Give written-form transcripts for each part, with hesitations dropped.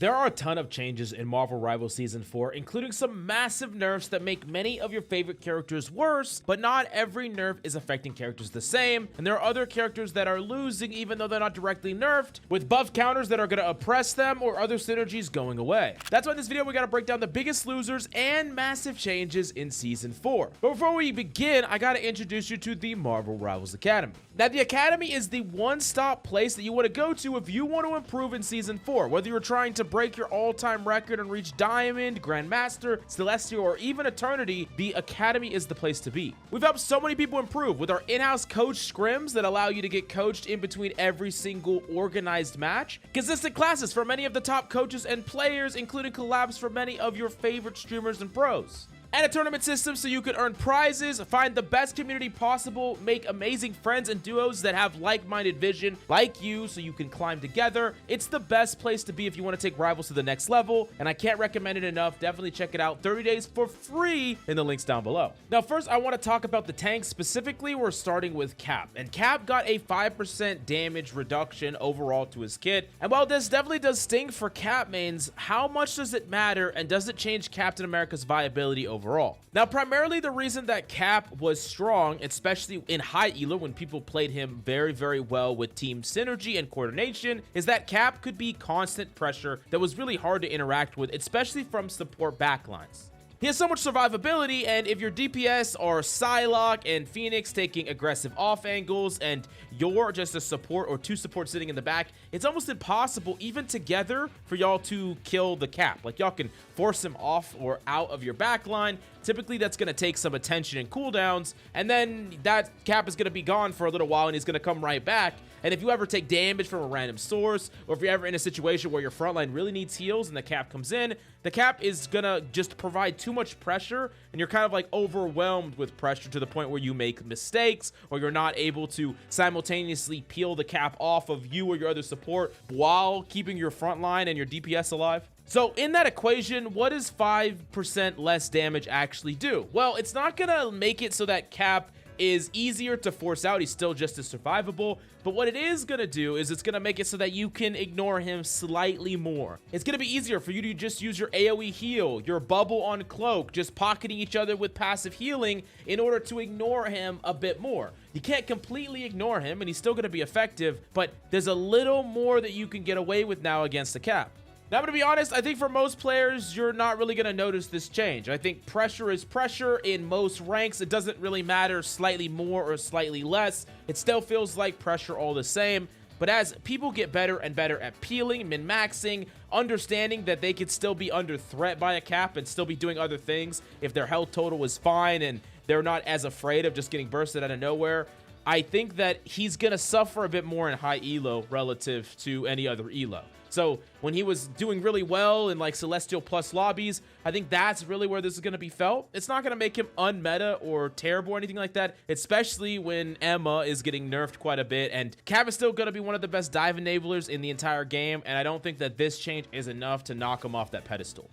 There are a ton of changes in Marvel Rivals Season 4, including some massive nerfs that make many of your favorite characters worse, but not every nerf is affecting characters the same, and there are other characters that are losing even though they're not directly nerfed, with buff counters that are going to oppress them or other synergies going away. That's why in this video we got to break down the biggest losers and massive changes in Season 4. But before we begin, I got to introduce you to the Marvel Rivals Academy. Now, the Academy is the one-stop place that you want to go to if you want to improve in Season 4, whether you're trying to break your all-time record and reach Diamond, Grandmaster, Celestial, or even Eternity. The Academy is the place to be. We've helped so many people improve with our in-house coach scrims that allow you to get coached in between every single organized match, consistent classes for many of the top coaches and players, including collabs for many of your favorite streamers and pros, and a tournament system so you can earn prizes, find the best community possible, make amazing friends and duos that have like-minded vision like you so you can climb together. It's the best place to be if you want to take Rivals to the next level, and I can't recommend it enough. Definitely check it out. 30 days for free in the links down below. Now, first, I want to talk about the tanks. Specifically, we're starting with Cap, and Cap got a 5% damage reduction overall to his kit. And while this definitely does sting for Cap mains, how much does it matter, and does it change Captain America's viability overall? Now, primarily the reason that Cap was strong, especially in high elo when people played him very, very well with team synergy and coordination, is that Cap could be constant pressure that was really hard to interact with, especially from support backlines. He has so much survivability, and if your DPS are Psylocke and Phoenix taking aggressive off angles, and you're just a support or two supports sitting in the back, it's almost impossible, even together, for y'all to kill the Cap. Like, y'all can force him off or out of your backline. Typically, that's going to take some attention and cooldowns, and then that Cap is going to be gone for a little while, and he's going to come right back. And if you ever take damage from a random source, or if you're ever in a situation where your frontline really needs heals and the Cap comes in, the Cap is gonna just provide too much pressure, and you're kind of like overwhelmed with pressure to the point where you make mistakes, or you're not able to simultaneously peel the Cap off of you or your other support while keeping your frontline and your DPS alive. So in that equation, what does 5% less damage actually do? Well, it's not gonna make it so that Cap is easier to force out. He's still just as survivable, but what it is gonna do is it's gonna make it so that you can ignore him slightly more. It's gonna be easier for you to just use your AoE heal, your bubble on cloak, just pocketing each other with passive healing in order to ignore him a bit more. You can't completely ignore him, and he's still gonna be effective, but there's a little more that you can get away with now against the Cap. Now, I'm going to be honest, I think for most players, you're not really going to notice this change. I think pressure is pressure in most ranks. It doesn't really matter slightly more or slightly less. It still feels like pressure all the same. But as people get better and better at peeling, min-maxing, understanding that they could still be under threat by a Cap and still be doing other things if their health total is fine and they're not as afraid of just getting bursted out of nowhere, I think that he's going to suffer a bit more in high elo relative to any other elo. So when he was doing really well in like Celestial plus lobbies, I think that's really where this is going to be felt. It's not going to make him unmeta or terrible or anything like that, especially when Emma is getting nerfed quite a bit, and Cap is still going to be one of the best dive enablers in the entire game, and I don't think that this change is enough to knock him off that pedestal.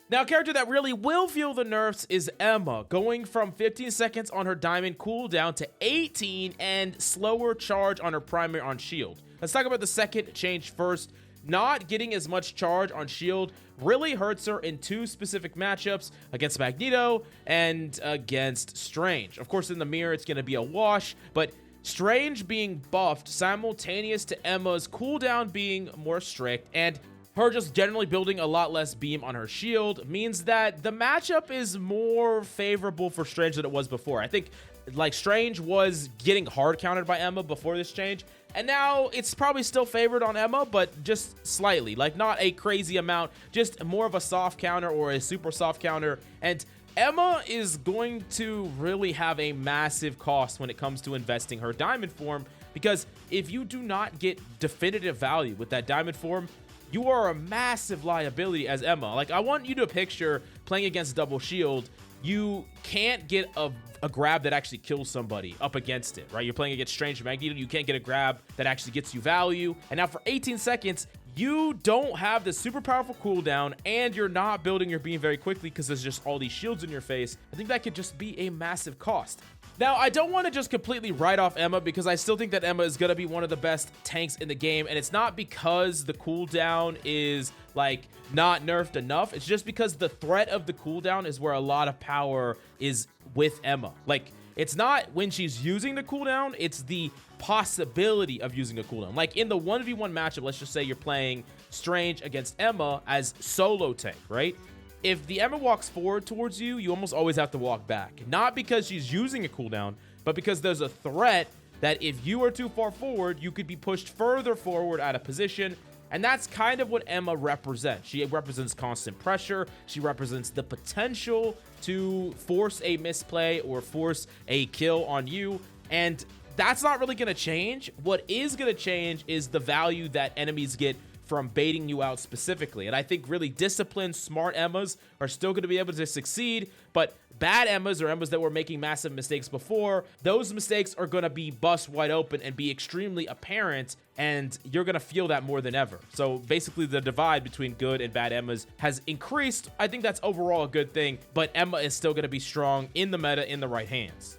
Now, a character that really will feel the nerfs is Emma, going from 15 seconds on her diamond cooldown to 18 and slower charge on her primary on shield. Let's talk about the second change first. Not getting as much charge on shield really hurts her in two specific matchups, against Magneto and against Strange. Of course, in the mirror, it's going to be a wash, but Strange being buffed simultaneous to Emma's cooldown being more strict, and her just generally building a lot less beam on her shield means that the matchup is more favorable for Strange than it was before. I think like Strange was getting hard countered by Emma before this change, and now it's probably still favored on Emma, but just slightly, like not a crazy amount, just more of a soft counter or a super soft counter. And Emma is going to really have a massive cost when it comes to investing her diamond form, because if you do not get definitive value with that diamond form, you are a massive liability as Emma. Like, I want you to picture playing against double shield. You can't get a grab that actually kills somebody up against it, right? You're playing against Strange and Magneto. You can't get a grab that actually gets you value. And now for 18 seconds, you don't have the super powerful cooldown, and you're not building your beam very quickly because there's just all these shields in your face. I think that could just be a massive cost. Now, I don't want to just completely write off Emma because I still think that Emma is going to be one of the best tanks in the game. And it's not because the cooldown is like not nerfed enough. It's just because the threat of the cooldown is where a lot of power is with Emma. Like, it's not when she's using the cooldown, it's the possibility of using a cooldown. Like in the 1v1 matchup, let's just say you're playing Strange against Emma as solo tank, right? If the Emma walks forward towards you, you almost always have to walk back. Not because she's using a cooldown, but because there's a threat that if you are too far forward, you could be pushed further forward out of position. And that's kind of what Emma represents. She represents constant pressure. She represents the potential to force a misplay or force a kill on you. And that's not really going to change. What is going to change is the value that enemies get from baiting you out specifically. And I think really disciplined, smart Emmas are still going to be able to succeed, but bad Emmas or Emmas that were making massive mistakes before, those mistakes are going to be bust wide open and be extremely apparent, and you're going to feel that more than ever. So basically the divide between good and bad Emmas has increased. I think that's overall a good thing, but Emma is still going to be strong in the meta in the right hands.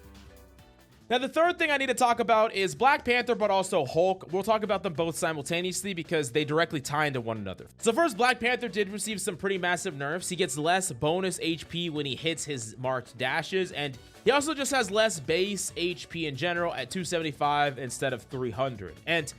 Now, the third thing I need to talk about is Black Panther, but also Hulk. We'll talk about them both simultaneously because they directly tie into one another. So first, Black Panther did receive some pretty massive nerfs. He gets less bonus HP when he hits his marked dashes, and he also just has less base HP in general at 275 instead of 300. And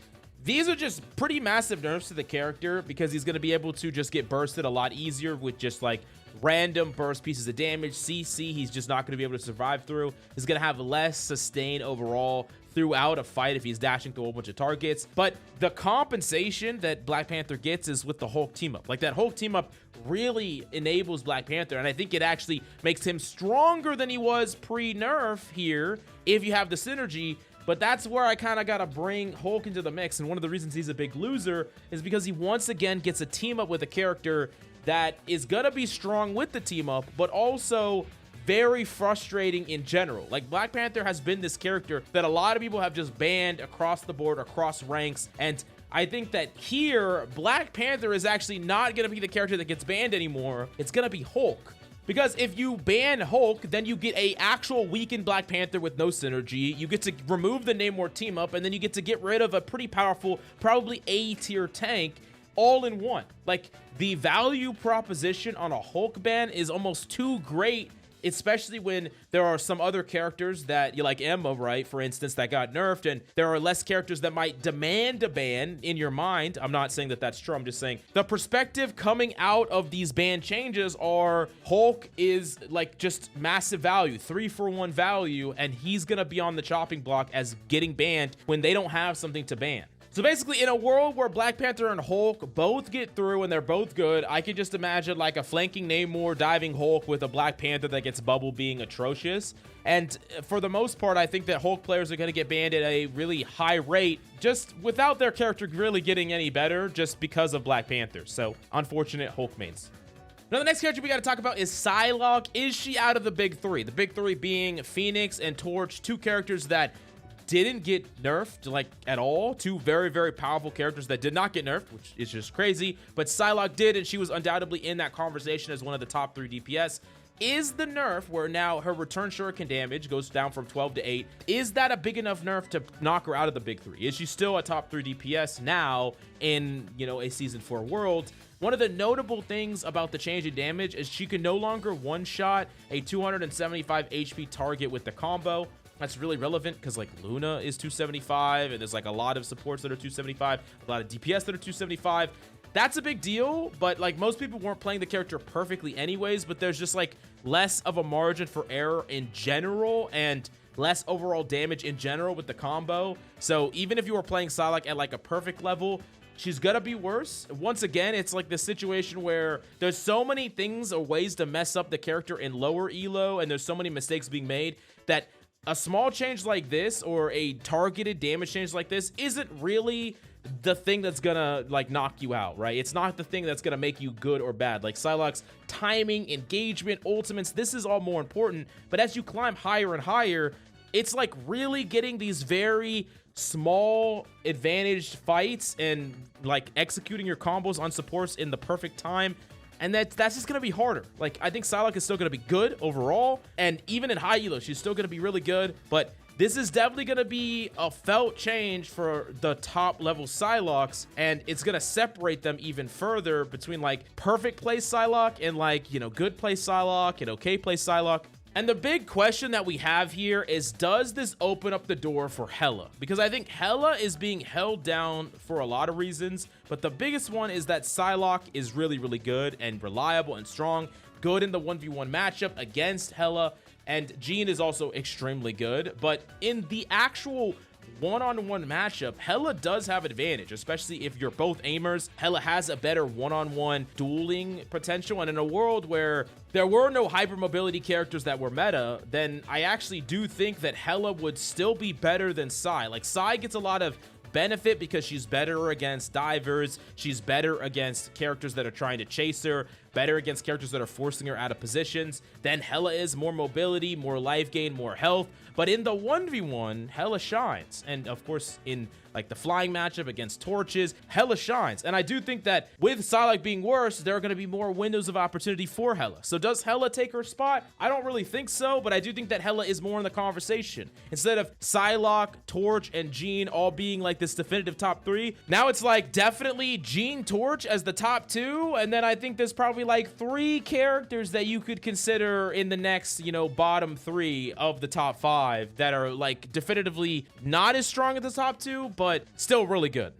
these are just pretty massive nerfs to the character because he's going to be able to just get bursted a lot easier with just like random burst pieces of damage. CC, he's just not going to be able to survive through. He's going to have less sustain overall throughout a fight if he's dashing through a whole bunch of targets. But the compensation that Black Panther gets is with the Hulk team up. Like that Hulk team up really enables Black Panther, and I think it actually makes him stronger than he was pre-nerf here if you have the synergy. But that's where I kind of got to bring Hulk into the mix. And one of the reasons he's a big loser is because he once again gets a team up with a character that is going to be strong with the team up, but also very frustrating in general. Like Black Panther has been this character that a lot of people have just banned across the board, across ranks. And I think that here, Black Panther is actually not going to be the character that gets banned anymore. It's going to be Hulk. Because if you ban Hulk, then you get a actual weakened Black Panther with no synergy. You get to remove the Namor team up, and then you get to get rid of a pretty powerful, probably A tier tank all in one. Like the value proposition on a Hulk ban is almost too great, especially when there are some other characters that you like Emma, right? For instance, that got nerfed, and there are less characters that might demand a ban in your mind. I'm not saying that that's true. I'm just saying the perspective coming out of these ban changes are Hulk is like just massive value, 3-for-1 value, and he's going to be on the chopping block as getting banned when they don't have something to ban. So basically, in a world where Black Panther and Hulk both get through and they're both good, I could just imagine like a flanking Namor diving Hulk with a Black Panther that gets bubble being atrocious. And for the most part, I think that Hulk players are going to get banned at a really high rate, just without their character really getting any better, just because of Black Panther. So unfortunate Hulk mains. Now, the next character we got to talk about is Psylocke. Is she out of the big three? The big three being Phoenix and Torch, two characters that didn't get nerfed like at all. Two very, very powerful characters that did not get nerfed, which is just crazy. But Psylocke did, and she was undoubtedly in that conversation as one of the top 3 DPS. Is the nerf where now her return shuriken damage goes down from 12 to 8, is that a big enough nerf to knock her out of the big 3? Is she still a top 3 DPS now in, you know, a season 4 world? One of the notable things about the change in damage is she can no longer one-shot a 275 HP target with the combo. That's really relevant because like Luna is 275, and there's like a lot of supports that are 275, a lot of DPS that are 275. That's a big deal, but like most people weren't playing the character perfectly anyways, but there's just like less of a margin for error in general and less overall damage in general with the combo. So even if you were playing Psylocke at like a perfect level, she's gonna be worse. Once again, it's like the situation where there's so many things or ways to mess up the character in lower elo, and there's so many mistakes being made that a small change like this or a targeted damage change like this isn't really the thing that's gonna like knock you out, right? It's not the thing that's gonna make you good or bad. Like Psylocke's timing, engagement, ultimates, this is all more important. But as you climb higher and higher, it's like really getting these very small advantaged fights and like executing your combos on supports in the perfect time. And that's just going to be harder. Like, I think Psylocke is still going to be good overall. And even in high elo, she's still going to be really good. But this is definitely going to be a felt change for the top level Psylocks, and it's going to separate them even further between like perfect play Psylocke and like, you know, good play Psylocke and okay play Psylocke. And the big question that we have here is, does this open up the door for Hela? Because I think Hela is being held down for a lot of reasons, but the biggest one is that Psylocke is really, really good and reliable and strong, good in the 1v1 matchup against Hela. And Jean is also extremely good, but in the actual one-on-one matchup, Hela does have advantage, especially if you're both aimers. Hela has a better one-on-one dueling potential, and in a world where there were no hypermobility characters that were meta, then I actually do think that Hela would still be better than Psy. Like, Psy gets a lot of benefit because she's better against divers, she's better against characters that are trying to chase her, better against characters that are forcing her out of positions. Then Hela is more mobility, more life gain, more health. But in the 1v1, Hela shines. And of course, in like the flying matchup against torches, Hela shines. And I do think that with Psylocke being worse, there are going to be more windows of opportunity for Hela. So does Hela take her spot? I don't really think so, but I do think that Hela is more in the conversation. Instead of Psylocke, Torch, and Jean all being like this definitive top 3, now it's like definitely Jean, Torch as the top 2, and then I think there's probably like 3 characters that you could consider in the next, you know, bottom 3 of the top 5 that are like definitively not as strong as the top 2, but still really good.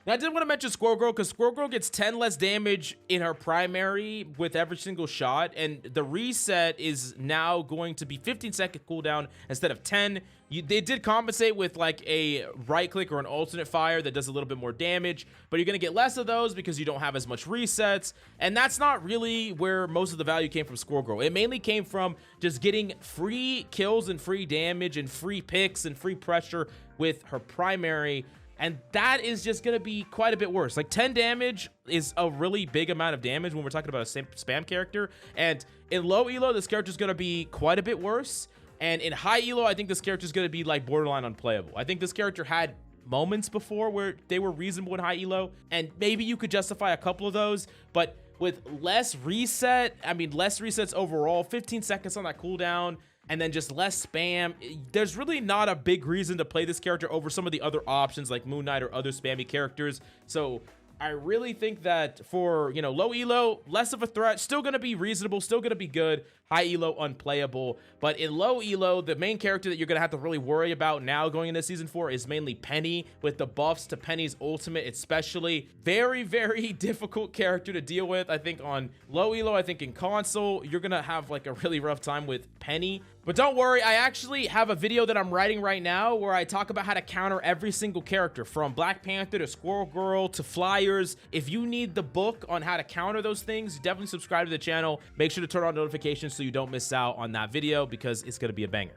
Now, I did want to mention Squirrel Girl because Squirrel Girl gets 10 less damage in her primary with every single shot, and the reset is now going to be 15-second cooldown instead of 10. They did compensate with like a right click or an alternate fire that does a little bit more damage, but you're going to get less of those because you don't have as much resets, and that's not really where most of the value came from Squirrel Girl. It mainly came from just getting free kills and free damage and free picks and free pressure with her primary. And that is just going to be quite a bit worse. Like 10 damage is a really big amount of damage when we're talking about a spam character. And in low elo, this character is going to be quite a bit worse. And in high elo, I think this character is going to be like borderline unplayable. I think this character had moments before where they were reasonable in high elo, and maybe you could justify a couple of those. But with less reset, I mean, less resets overall, 15 seconds on that cooldown, and then just less spam, there's really not a big reason to play this character over some of the other options like Moon Knight or other spammy characters. So I really think that for, you know, low elo, less of a threat, still going to be reasonable, still going to be good. High elo, unplayable. But in low elo, the main character that you're going to have to really worry about now going into season 4 is mainly Penny, with the buffs to Penny's ultimate especially. Very, very difficult character to deal with. I think on low elo, I think in console, you're going to have like a really rough time with Penny. But don't worry, I actually have a video that I'm writing right now where I talk about how to counter every single character, from Black Panther to Squirrel Girl to Flyers. If you need the book on how to counter those things, definitely subscribe to the channel. Make sure to turn on notifications so you don't miss out on that video, because it's going to be a banger.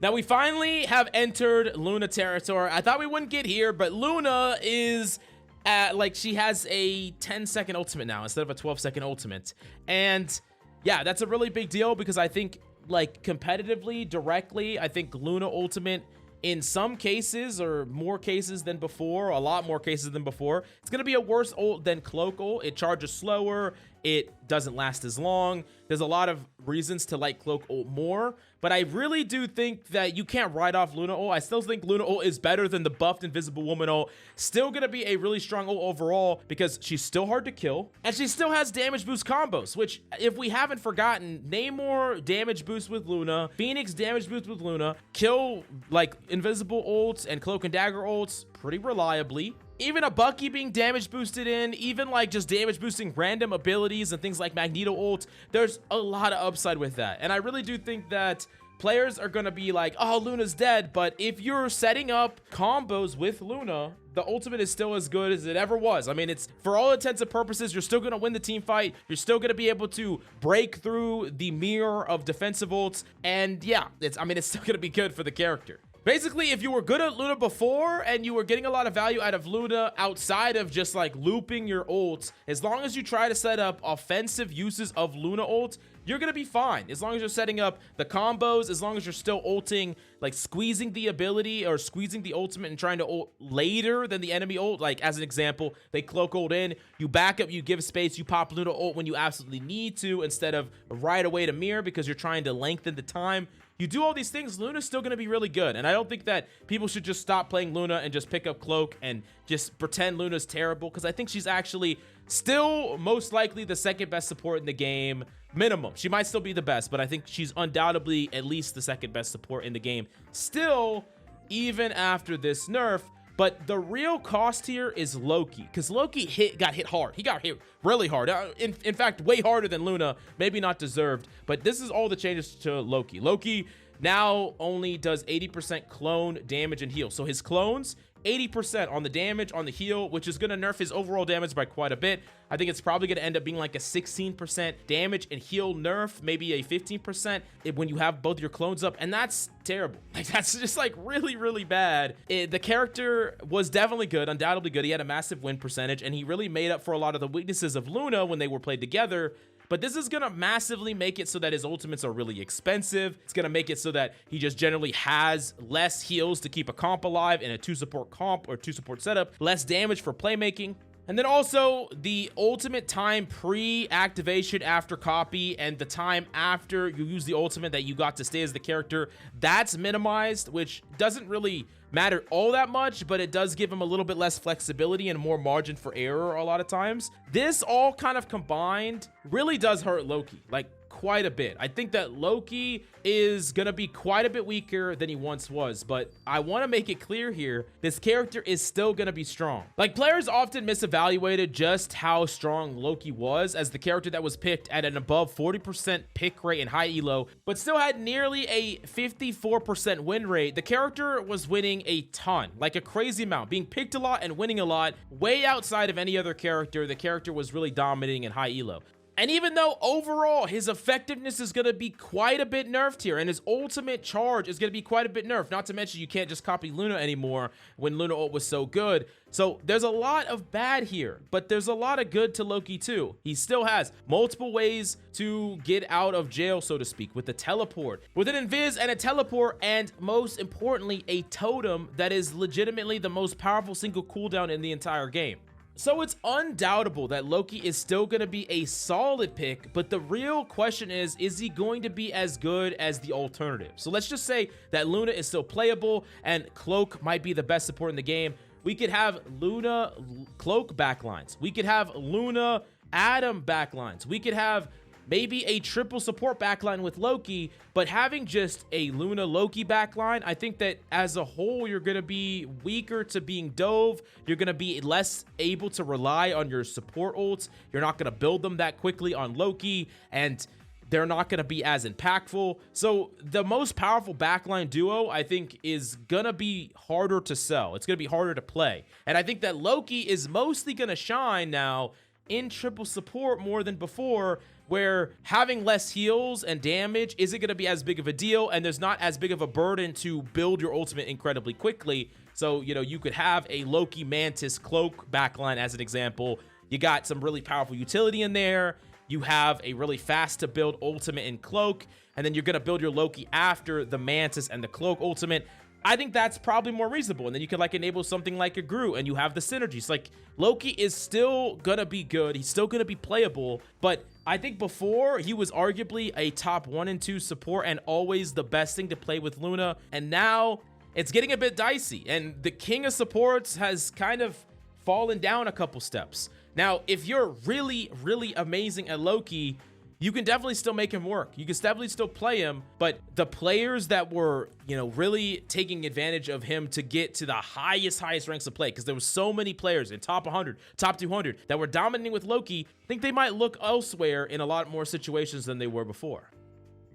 Now, we finally have entered Luna territory. I thought we wouldn't get here, but Luna is like, she has a 10-second ultimate now instead of a 12-second ultimate. And yeah, that's a really big deal, because I think like competitively, directly, I think Luna ultimate in some cases, or more cases than before, a lot more cases than before, it's going to be a worse ult than Cloak ult. It charges slower, it doesn't last as long. There's a lot of reasons to like Cloak ult more, but I really do think that you can't write off Luna ult. I still think Luna ult is better than the buffed Invisible Woman ult. Still gonna be a really strong ult overall, because she's still hard to kill, and she still has damage boost combos, which, if we haven't forgotten, Namor damage boost with Luna, Phoenix damage boost with Luna, kill like invisible ults and Cloak and Dagger ults pretty reliably. Even a Bucky being damage boosted in, even like just damage boosting random abilities and things like Magneto ult, there's a lot of upside with that. And I really do think that players are going to be like, oh, Luna's dead. But if you're setting up combos with Luna, the ultimate is still as good as it ever was. I mean, it's, for all intents and purposes, you're still going to win the team fight. You're still going to be able to break through the mirror of defensive ults. And yeah, it's still going to be good for the character. Basically, if you were good at Luna before and you were getting a lot of value out of Luna outside of just like looping your ults, as long as you try to set up offensive uses of Luna ult, you're gonna be fine. As long as you're setting up the combos, as long as you're still ulting, like squeezing the ability or squeezing the ultimate and trying to ult later than the enemy ult. Like as an example, they cloak ult in, you back up, you give space, you pop Luna ult when you absolutely need to instead of right away to mirror because you're trying to lengthen the time. You do all these things, Luna's still going to be really good. And I don't think that people should just stop playing Luna and just pick up Cloak and just pretend Luna's terrible, because I think she's actually still most likely the second best support in the game. Minimum. She might still be the best, but I think she's undoubtedly at least the second best support in the game still, even after this nerf. But the real cost here is Loki, because Loki got hit hard. He got hit really hard. In fact, way harder than Luna. Maybe not deserved, but this is all the changes to Loki. Loki now only does 80% clone damage and heal. So his clones, 80% on the damage, on the heal, which is going to nerf his overall damage by quite a bit. I think it's probably going to end up being like a 16% damage and heal nerf, maybe a 15% when you have both your clones up, and that's terrible. Like, that's just like really, really bad. The character was definitely good, undoubtedly good. He had a massive win percentage, and he really made up for a lot of the weaknesses of Luna when they were played together. But this is going to massively make it so that his ultimates are really expensive. It's going to make it so that he just generally has less heals to keep a comp alive in a 2-support comp or 2-support setup, less damage for playmaking. And then also the ultimate time pre-activation after copy and the time after you use the ultimate that you got to stay as the character, that's minimized, which doesn't really matter all that much, but it does give him a little bit less flexibility and more margin for error a lot of times. This all kind of combined really does hurt Loki, like quite a bit. I think that Loki is gonna be quite a bit weaker than he once was, but I want to make it clear here, this character is still gonna be strong. Like, players often misevaluated just how strong Loki was as the character that was picked at an above 40% pick rate and high elo, but still had nearly a 54% win rate. The character was winning a ton, like a crazy amount, being picked a lot and winning a lot, way outside of any other character. The character was really dominating in high elo. And even though overall his effectiveness is going to be quite a bit nerfed here, and his ultimate charge is going to be quite a bit nerfed, not to mention you can't just copy Luna anymore when Luna ult was so good. So there's a lot of bad here, but there's a lot of good to Loki too. He still has multiple ways to get out of jail, so to speak, with the teleport, with an invis and a teleport, and most importantly, a totem that is legitimately the most powerful single cooldown in the entire game. So it's undoubtable that Loki is still going to be a solid pick, but the real question is he going to be as good as the alternative? So let's just say that Luna is still playable and Cloak might be the best support in the game. We could have Luna Cloak backlines. We could have Luna Adam backlines. We could have maybe a triple support backline with Loki, but having just a Luna Loki backline, I think that as a whole, you're going to be weaker to being dove. You're going to be less able to rely on your support ults. You're not going to build them that quickly on Loki, and they're not going to be as impactful. So the most powerful backline duo, I think, is going to be harder to sell. It's going to be harder to play. And I think that Loki is mostly going to shine now in triple support more than before, where having less heals and damage isn't going to be as big of a deal, and there's not as big of a burden to build your ultimate incredibly quickly. So, you know, you could have a Loki Mantis Cloak backline as an example. You got some really powerful utility in there. You have a really fast to build ultimate in Cloak, and then you're going to build your Loki after the Mantis and the Cloak ultimate. I think that's probably more reasonable. And then you could like enable something like a Groot and you have the synergies. Like, Loki is still gonna be good. He's still gonna be playable. But I think before he was arguably a top 1 and 2 support and always the best thing to play with Luna. And now it's getting a bit dicey. And the king of supports has kind of fallen down a couple steps. Now, if you're really, really amazing at Loki, you can definitely still make him work. You can definitely still play him, but the players that were, you know, really taking advantage of him to get to the highest ranks of play, because there were so many players in top 100, top 200 that were dominating with Loki, I think they might look elsewhere in a lot more situations than they were before.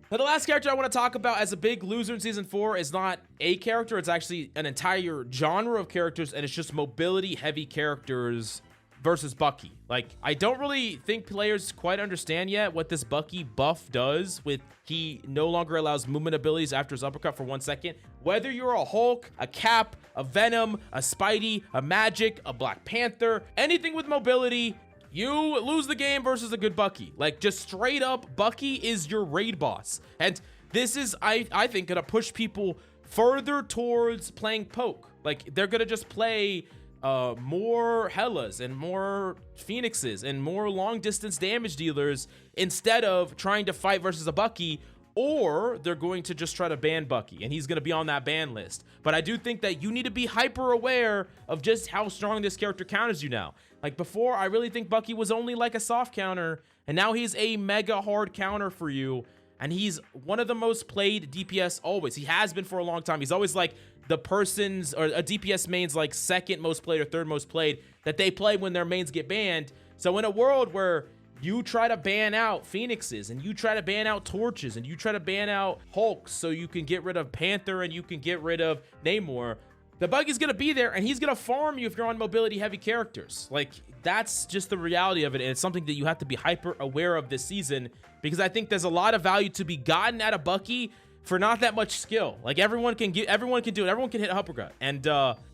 Now, the last character I want to talk about as a big loser in Season 4 is not a character. It's actually an entire genre of characters, and it's just mobility-heavy characters versus Bucky. Like, I don't really think players quite understand yet what this Bucky buff does with he no longer allows movement abilities after his uppercut for 1 second. Whether you're a Hulk, a Cap, a Venom, a Spidey, a Magic, a Black Panther, anything with mobility, you lose the game versus a good Bucky. Like, just straight up, Bucky is your raid boss. And this is, I think, gonna push people further towards playing poke. Like, they're gonna just play more Hellas and more Phoenixes and more long distance damage dealers instead of trying to fight versus a Bucky, or they're going to just try to ban Bucky and he's going to be on that ban list. But I do think that you need to be hyper aware of just how strong this character counters you now. Like, before, I really think Bucky was only like a soft counter, and now he's a mega hard counter for you. And he's one of the most played DPS always. He has been for a long time. He's always like the person's or a DPS main's like second most played or third most played that they play when their mains get banned. So in a world where you try to ban out Phoenixes and you try to ban out Torches and you try to ban out Hulks so you can get rid of Panther and you can get rid of Namor, the Bucky's gonna be there and he's gonna farm you if you're on mobility heavy characters. Like, that's just the reality of it, and it's something that you have to be hyper aware of this season, because I think there's a lot of value to be gotten out of Bucky for not that much skill. Like, everyone can do it, everyone can hit a uppercut. And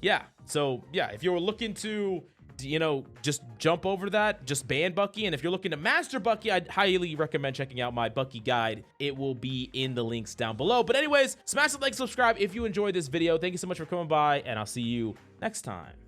yeah, so yeah, if you're looking to, you know, just jump over that, just ban Bucky. And if you're looking to master Bucky, I'd highly recommend checking out my Bucky guide. It will be in the links down below. But anyways, smash the like, subscribe if you enjoyed this video. Thank you so much for coming by, and I'll see you next time.